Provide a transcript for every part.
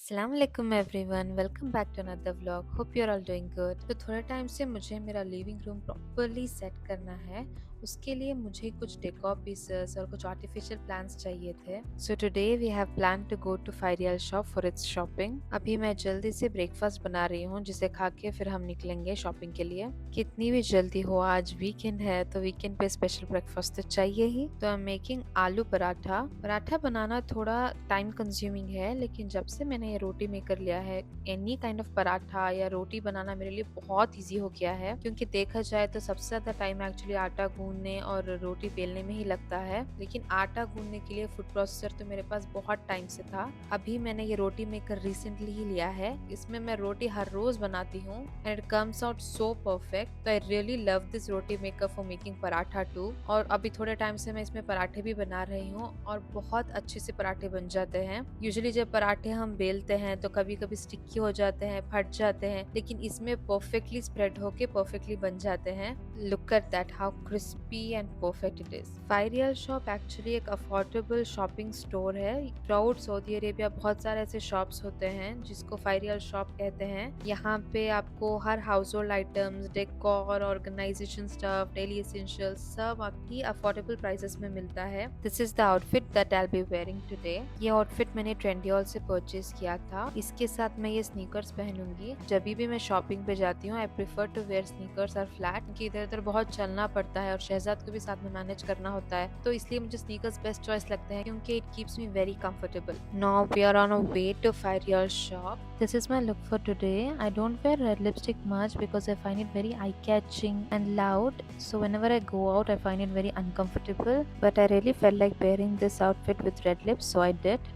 अस्सलाम वालेकुम everyone, welcome back to another vlog. Hope you are all doing good. तो थोड़े टाइम से मुझे मेरा लिविंग रूम प्रॉपरली सेट करना है। उसके लिए मुझे कुछ डेकोर पीसेस और कुछ आर्टिफिशियल प्लांट्स चाहिए थे। So today we have plan to go to Fairial shop for its shopping. अभी मैं जल्दी से ब्रेकफास्ट बना रही हूँ, जिसे खा के फिर हम निकलेंगे शॉपिंग के लिए। कितनी भी जल्दी हो, आज वीकेंड है तो वीकेंड पे स्पेशल ब्रेकफास्ट तो चाहिए ही। तो आई एम मेकिंग आलू पराठा। पराठा बनाना थोड़ा टाइम कंज्यूमिंग है, लेकिन जब से मैंने ये रोटी मेकर लिया है, एनी काइंड ऑफ पराठा या रोटी बनाना मेरे लिए बहुत इजी हो गया है। क्योंकि देखा जाए तो सबसे ज्यादा टाइम एक्चुअली आटा गूंदने और रोटी बेलने में ही लगता है, लेकिन आटा गूंदने के लिए फूड प्रोसेसर तो मेरे पास बहुत टाइम से था। अभी मैंने ये रोटी मेकर रिसेंटली ही लिया है। इसमें मैं रोटी हर रोज बनाती हूँ and it comes out so perfect. तो I really love this roti maker for making paratha too. और अभी थोड़े टाइम से मैं इसमें पराठे भी बना रही हूँ और बहुत अच्छे से पराठे बन जाते हैं। यूजुअली जब पराठे हम बेलते हैं तो कभी कभी स्टिकी हो जाते हैं, फट जाते हैं, लेकिन इसमें परफेक्टली स्प्रेड होके परफेक्टली बन जाते हैं। Look at that, how crispy and perfect it is. Fairial shop actually एक अफोर्डेबल शॉपिंग स्टोर है। थ्रूआउट सऊदी अरेबिया बहुत सारे ऐसे शॉप्स होते हैं जिसको फाइरियल शॉप कहते हैं। यहाँ पे आपको हर household items, decor, organization stuff, daily essentials सब आपकी अफोर्डेबल प्राइसेस में मिलता है। This is the outfit that I will be wearing today. ये आउटफिट मैंने ट्रेंडियल से परचेज किया था। इसके साथ मैं ये स्नीकर्स पहनूंगी। जब भी मैं शॉपिंग पे जाती हूँ I prefer to wear sneakers और फ्लैट, क्योंकि इधर उधर बहुत चलना पड़ता है और शहजाद को भी साथ में मैनेज करना होता है, तो इसलिए मुझे स्नीकर्स बेस्ट चॉइस लगते हैं क्योंकि it keeps me very comfortable. Now we are on a way to Fairial shop. This is my look for today. I don't wear red lipstick much because I find it very eye-catching and loud. So whenever I go out, I find it very uncomfortable. But I really felt like wearing this outfit with red lips, so I did.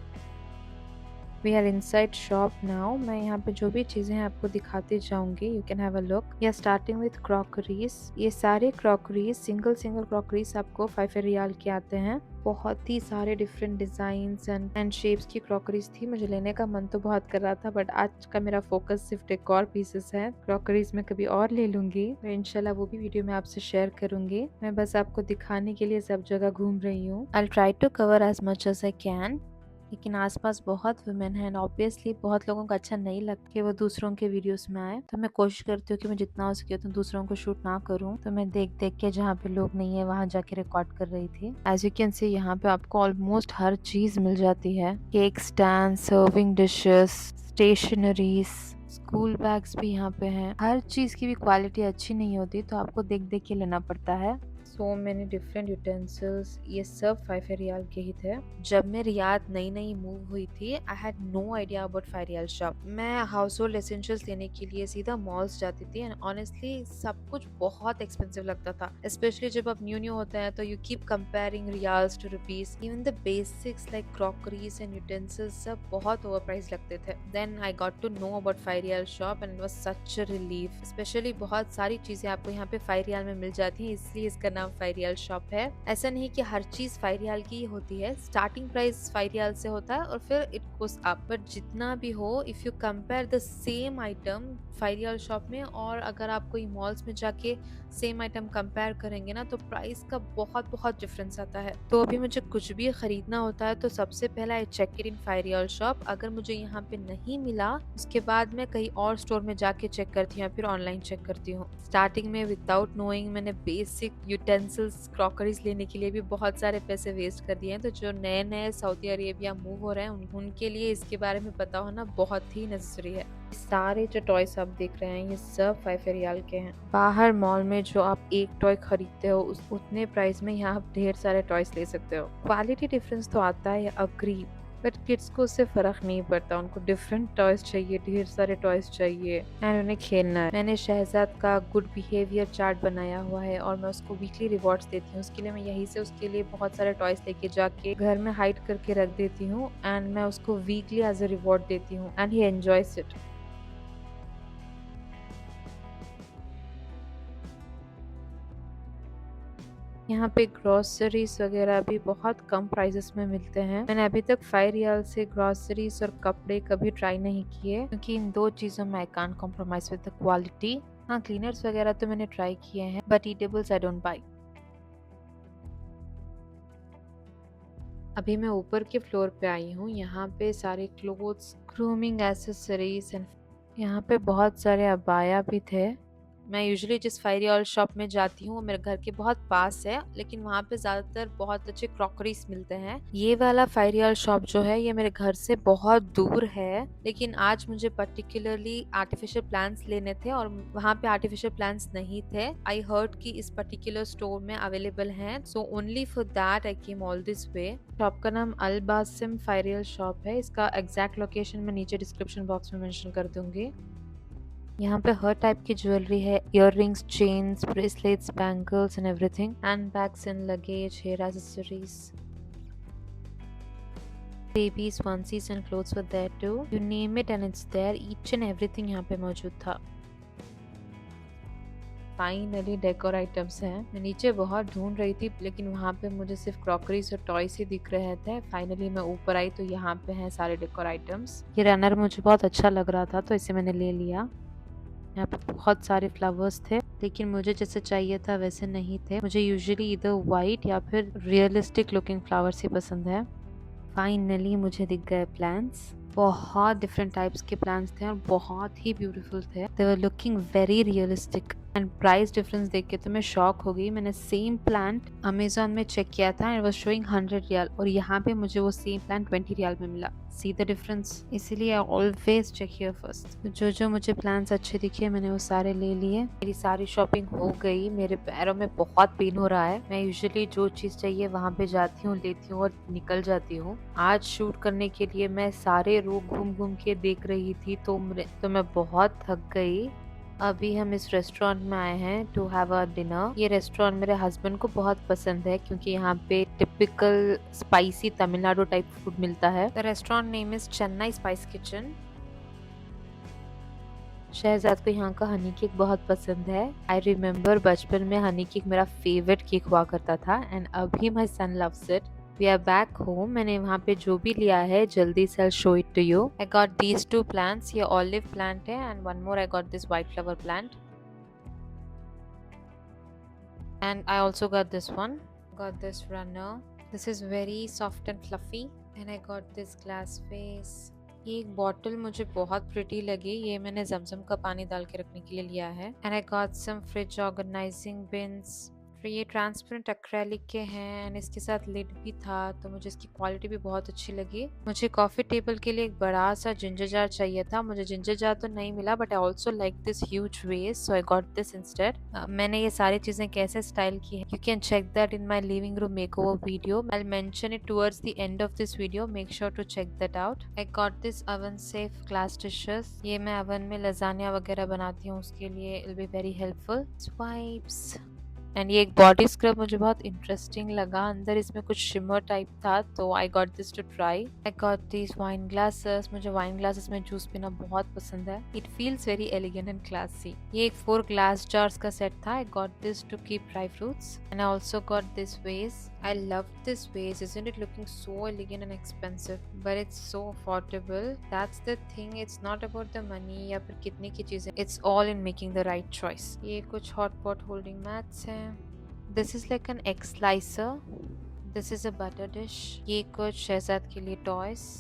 We are inside shop now. मैं यहाँ पे जो भी चीज़ें हैं आपको दिखाती जाऊंगी, you can have a look. या स्टार्टिंग विथ क्रॉकरीज। ये सारे क्रॉकरीज, सिंगल सिंगल क्रॉकरीज आपको 5 रियाल के आते हैं। बहुत ही सारे डिफरेंट डिजाइन्स एंड शेप्स की क्रॉकरीज थी। मुझे लेने का मन तो बहुत कर रहा था, बट आज का मेरा फोकस सिर्फ डेकोर पीसेस है। क्रॉकरीज में कभी और ले लूंगी, तो इंशाल्लाह वो भी वीडियो में आपसे शेयर करूंगी। मैं बस आपको दिखाने के लिए सब जगह घूम रही हूँ। I try to cover as much as I can, लेकिन आसपास बहुत वुमेन है, ऑब्वियसली बहुत लोगों को अच्छा नहीं लगता कि वो दूसरों के वीडियोस में आए। तो मैं कोशिश करती हूँ कि मैं जितना हो सके उतना दूसरों को शूट ना करूँ। तो मैं देख देख के जहाँ पे लोग नहीं है वहाँ जाके रिकॉर्ड कर रही थी। एज यू कैन सी यहाँ पे आपको ऑलमोस्ट हर चीज मिल जाती है। Cake stand, serving dishes, stationeries, school bags भी यहाँ पे हैं। हर चीज की भी क्वालिटी अच्छी नहीं होती, तो आपको देख देख के लेना पड़ता है। सो मैनी डिफरेंट यूटेंसिल्स, ये सब 5 रियाल के ही थे। जब मैं रियाद नई नई मूव हुई थी, I had no idea about 5 riyal shop. मैं हाउस होल्ड एसेंशियल्स लेने के लिए सीधा मॉल्स जाती थी एंड ऑनेस्टली सब कुछ बहुत एक्सपेंसिव लगता था। स्पेशली जब आप न्यू न्यू होते हैं तो you keep comparing riyals to rupees. Even the basics like crockeries and utensils सब बहुत ओवर प्राइस लगते थे। Then I got to know about 5 riyal shop and it was such a relief. Specially बहुत सारी चीजें आपको यहाँ पे 5 रियाल में मिल जाती हैं, इसलिए इसका नाम 5 रियाल शॉप है। ऐसा नहीं कि हर चीज 5 रियाल की ही होती है। स्टार्टिंग प्राइस 5 रियाल से होता है और फिर इट गोस अप। बट जितना भी हो, if you compare the same item 5 riyal shop में और अगर आप कोई मॉल्स में जाके सेम आइटम कंपेयर करेंगे ना, तो प्राइस का बहुत बहुत डिफरेंस आता है। तो अभी मुझे कुछ भी खरीदना होता है तो सबसे पहले I check it in 5 riyal shop. अगर मुझे यहाँ पे नहीं मिला, उसके बाद मैं कहीं और स्टोर में जाके चेक करती हूँ या फिर ऑनलाइन चेक करती हूँ। स्टार्टिंग में विदाउट नोइंग मैंने बेसिक यूटेंसिल्स, क्रॉकरीज लेने के लिए भी बहुत सारे पैसे वेस्ट कर दिए हैं। तो जो नए नए सऊदी अरेबिया मूव हो रहे हैं उनके लिए इसके बारे में पता होना बहुत ही नेसेसरी है। सारे जो टॉयस आप देख रहे हैं ये सब 5 रियाल के हैं। बाहर मॉल में जो आप एक टॉय खरीदते हो उस उतने प्राइस में यहाँ आप ढेर सारे टॉयस ले सकते हो। क्वालिटी डिफरेंस तो आता है, अग्री, बट किड्स को उससे फर्क नहीं पड़ता। उनको डिफरेंट टॉयज चाहिए, ढेर सारे टॉयज चाहिए एंड उन्हें खेलना है। मैंने शहजाद का गुड बिहेवियर चार्ट बनाया हुआ है और मैं उसको वीकली रिवॉर्ड्स देती हूँ। उसके लिए मैं यहीं से उसके लिए बहुत सारे टॉयज लेके जाके घर में हाइड करके रख देती हूँ एंड मैं उसको वीकली एज अ रिवॉर्ड देती हूँ एंड ही एंजॉयज इट। यहाँ पे ग्रोसरीज वगैरह भी बहुत कम प्राइसेस में मिलते हैं। मैंने अभी तक 5 रियाल से ग्रोसरीज और कपड़े कभी ट्राई नहीं किए, क्योंकि इन दो चीजों में I can't compromise with the quality. हाँ, क्लीनर्स वगैरह तो मैंने ट्राई किए हैं, but eatables I don't buy. अभी मैं ऊपर के फ्लोर पे आई हूँ। यहाँ पे सारे क्लोथ्स, ग्रूमिंग एसेसरीज एंड यहाँ पे बहुत सारे अबाया भी थे। मैं यूजुअली जिस फायरी ऑयल शॉप में जाती हूँ वो मेरे घर के बहुत पास है, लेकिन वहाँ पे ज़्यादातर बहुत अच्छे क्रॉकरीज मिलते हैं। ये वाला फायरी ऑयल शॉप जो है ये मेरे घर से बहुत दूर है, लेकिन आज मुझे पर्टिकुलरली आर्टिफिशियल प्लांट्स लेने थे और वहाँ पे आर्टिफिशियल प्लांट्स नहीं थे। आई हर्ड कि इस पर्टिकुलर स्टोर में अवेलेबल हैं, so only for that I came all this way. Shop का नाम अल बासिम फायरी ऑयल शॉप है। इसका एग्जैक्ट लोकेशन मैं नीचे डिस्क्रिप्शन बॉक्स में मेंशन कर दूंगी। यहाँ पे हर टाइप की ज्वेलरी है, earrings, chains, bracelets, bangles and everything, handbags and luggage, hair accessories, babies, onesies and clothes were there too, you name it and it's there, each and everything यहाँ पे मौजूद था। Finally decor items हैं। मैं नीचे बहुत ढूंढ रही थी, लेकिन वहाँ पे मुझे सिर्फ क्रॉकरीज और टॉयस ही दिख रहे थे। फाइनली मैं ऊपर आई तो यहाँ पे हैं सारे डेकोर आइटम्स। ये रनर मुझे बहुत अच्छा लग रहा था तो इसे मैंने ले लिया। यहाँ पे बहुत सारे फ्लावर्स थे, लेकिन मुझे जैसे चाहिए था वैसे नहीं थे। मुझे यूजुअली इधर वाइट या फिर रियलिस्टिक लुकिंग फ्लावर्स ही पसंद है। फाइनली मुझे दिख गए प्लांट्स। बहुत डिफरेंट टाइप्स के प्लांट्स थे और बहुत ही ब्यूटीफुल थे। They were looking very realistic and price difference देख के तो मैं शॉक हो गई। मैंने सेम प्लांट अमेजोन में चेक किया था एंड वाज शोइंग 100 रियाल, और यहाँ पे मुझे वो सेम प्लांट 20 रियाल में मिला। See the difference. इसीलिए I always check here first. जो मुझे प्लांट्स अच्छे दिखे मैंने वो सारे ले लिए। मेरी सारी शॉपिंग हो गई। मेरे पैरों में बहुत पेन हो रहा है। मैं यूजुअली जो चीज चाहिए वहाँ पे जाती हूँ, लेती हूँ और निकल जाती हूँ। आज शूट करने के लिए मैं सारे रूम घूम घूम के देख रही थी तो मैं बहुत थक गई। अभी हम इस रेस्टोरेंट में आए हैं टू हैव अ डिनर। ये रेस्टोरेंट मेरे हस्बैंड को बहुत पसंद है क्योंकि यहाँ पे typical spicy Tamil Nadu type food मिलता है। The restaurant name is Chennai spice kitchen. Shahzad को यहाँ का हनी केक बहुत पसंद है। आई रिमेम्बर बचपन में हनी केक मेरा फेवरेट केक हुआ करता था एंड अभी my son loves it. We are back home. मैंने वहाँ पे जो भी लिया है जल्दी से show it to you. I got these two plants. ये ऑलिव प्लांट है and one more I got this white flower plant and I also got this one. Got this runner. This is very soft and fluffy and I got this glass वेस। ये एक bottle मुझे बहुत pretty लगी। ये मैंने जमजम का पानी डाल के रखने के लिए लिया है। And I got some fridge organising bins. ये ट्रांसपेरेंट एक्रेलिक के हैं एंड इसके साथ लिड भी था तो मुझे इसकी क्वालिटी भी बहुत अच्छी लगी। मुझे कॉफी टेबल के लिए एक बड़ा सा जिंजर जार चाहिए था। मुझे जिंजर जार तो नहीं मिला but I also like this huge vase so I got this instead. मैंने ये सारी चीजें कैसे स्टाइल की है you can check that in my living room makeover video. I mention it towards the end of this video. Make sure to check that out. I got this oven safe glass dishes. ये मैं oven में lasagne वगैरह बनाती हूँ उसके लिए it will be very helpful. Swipes and ये एक बॉडी स्क्रब मुझे बहुत इंटरेस्टिंग लगा। अंदर इसमें कुछ शिमर टाइप था तो I got this to try. I got this wine glasses. मुझे वाइन ग्लासेस में जूस पीना बहुत पसंद है। It feels very elegant and classy. ये एक 4 ग्लास जार्स का सेट था। I got this to keep dry fruits and I also got this vase. I love this vase. Isn't it looking so elegant and expensive? But it's so affordable. That's the thing. It's not about the money या फिर कितने की चीजें. It's all in making the right choice. ये कुछ hot pot holding mats हैं. This is like an egg slicer. This is a butter dish. ये कुछ शहजाद के लिए toys.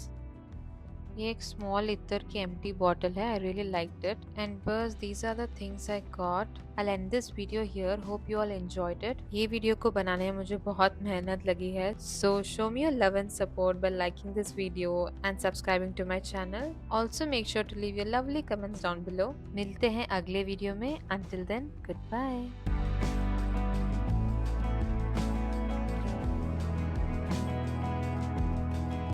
ये एक स्मॉल इतर की एम्प्टी बॉटल है। I really liked it and बस these are the things I got. I end this video here. Hope you all enjoyed it. ये वीडियो को बनाने में मुझे बहुत मेहनत लगी है so show me your love and support by liking this video and subscribing to my channel. Also make sure to leave your lovely comments down below. मिलते हैं अगले वीडियो में। Until then good bye.